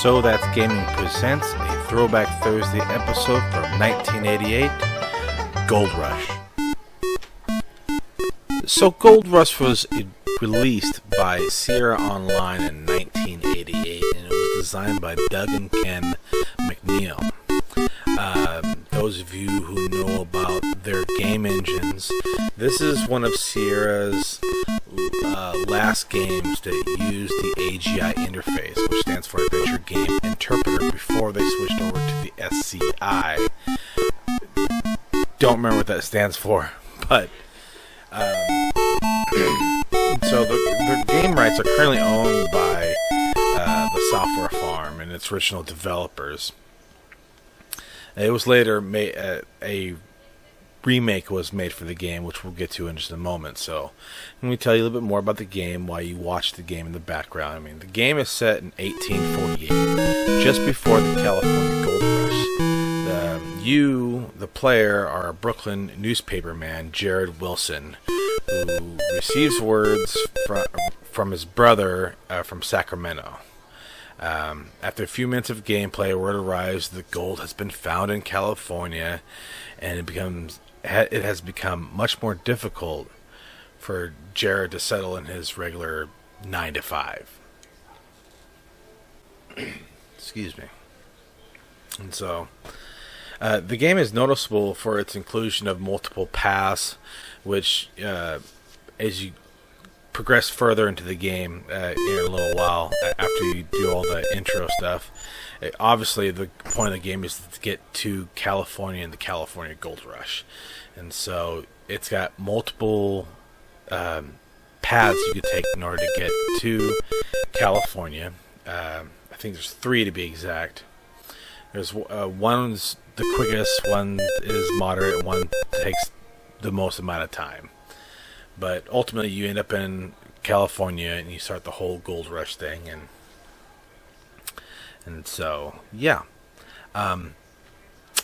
So That's Gaming presents a Throwback Thursday episode from 1988, Gold Rush. So Gold Rush was released by Sierra Online in 1988, and it was designed by Doug and Ken McNeil. Those of you who know about their game engines, this is one of Sierra's last games that used the AGI interface, which stands for Adventure Game Interpreter, before they switched over to the SCI. Don't remember what that stands for, but so the game rights are currently owned by the Software Farm and its original developers. It was later made, a remake was made for the game, which we'll get to in just a moment. So let me tell you a little bit more about the game while you watch the game in the background. I mean, the game is set in 1848, just before the California Gold Rush. You, the player, are a Brooklyn newspaperman, Jared Wilson, who receives words from his brother from Sacramento. After a few minutes of gameplay, word arrives that gold has been found in California, and it has become much more difficult for Jared to settle in his regular 9 to 5. Excuse me. And so, the game is noticeable for its inclusion of multiple paths, which, as you progress further into the game in a little while, after you do all the intro stuff, obviously the point of the game is to get to California and the California Gold Rush. And so it's got multiple paths you could take in order to get to California. I think there's 3 to be exact. There's one's the quickest, one is moderate, and one takes the most amount of time. But ultimately, you end up in California, and you start the whole Gold Rush thing, and so yeah. I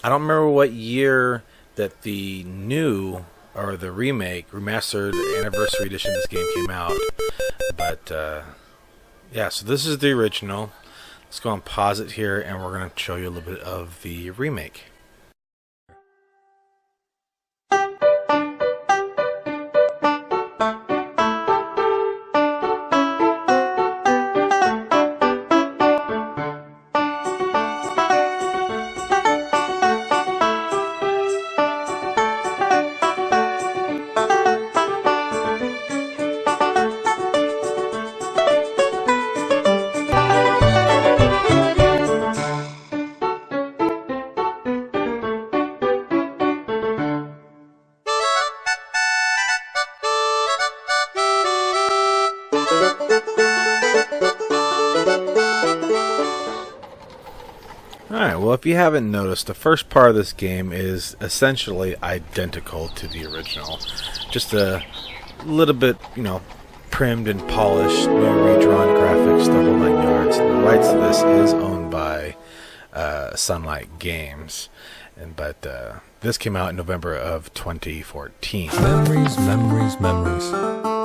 don't remember what year that the new or the remake, remastered anniversary edition of this game came out, but yeah. So this is the original. Let's go and pause it here, and we're going to show you a little bit of the remake. Alright, well, if you haven't noticed, the first part of this game is essentially identical to the original. Just a little bit, primmed and polished, new redrawn graphics, the whole 9 yards. And the rights to this is owned by Sunlight Games. But this came out in November of 2014. Memories, memories, memories.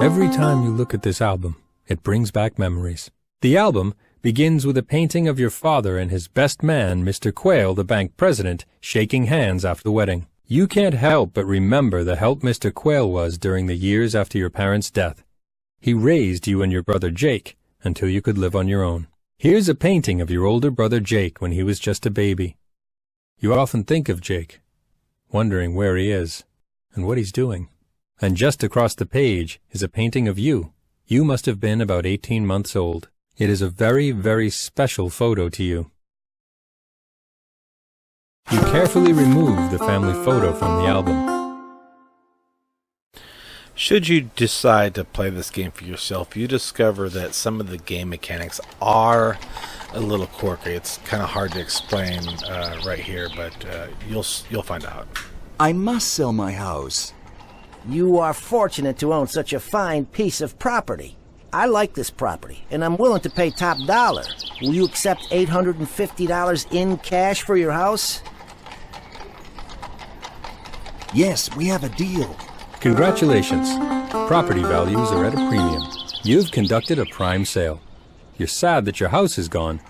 Every time you look at this album, it brings back memories. The album begins with a painting of your father and his best man, Mr. Quayle, the bank president, shaking hands after the wedding. You can't help but remember the help Mr. Quayle was during the years after your parents' death. He raised you and your brother Jake until you could live on your own. Here's a painting of your older brother Jake when he was just a baby. You often think of Jake, wondering where he is and what he's doing. And just across the page is a painting of you. You must have been about 18 months old. It is a very, very special photo to you. You carefully remove the family photo from the album. Should you decide to play this game for yourself, you discover that some of the game mechanics are a little quirky. It's kind of hard to explain right here, but you'll find out. I must sell my house. You are fortunate to own such a fine piece of property. I like this property, and I'm willing to pay top dollar. Will you accept $850 in cash for your house? Yes, we have a deal. Congratulations. Property values are at a premium. You've conducted a prime sale. You're sad that your house is gone,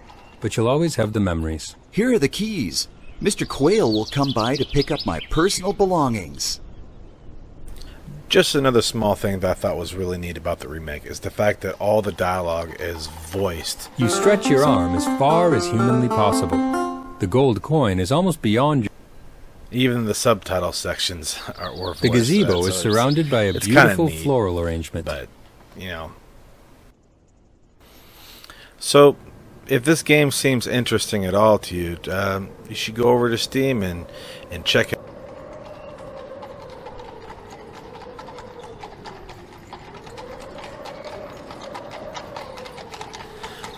but you'll always have the memories. Here are the keys. Mr. Quayle will come by to pick up my personal belongings. Just another small thing that I thought was really neat about the remake is the fact that all the dialogue is voiced. You stretch your arm as far as humanly possible. The gold coin is almost beyond your... Even the subtitle sections were voiced. The gazebo is surrounded by a beautiful neat, floral arrangement. But, you know. So, if this game seems interesting at all to you, you should go over to Steam and check it.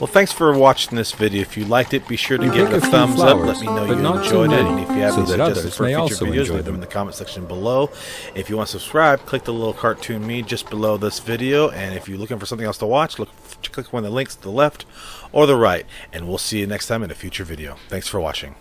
Well, thanks for watching this video. If you liked it, be sure to give it a thumbs up. Let me know you enjoyed it. And if you have any suggestions for future videos, leave them in the comment section below. If you want to subscribe, click the little cartoon me just below this video. And if you're looking for something else to watch, click one of the links to the left or the right. And we'll see you next time in a future video. Thanks for watching.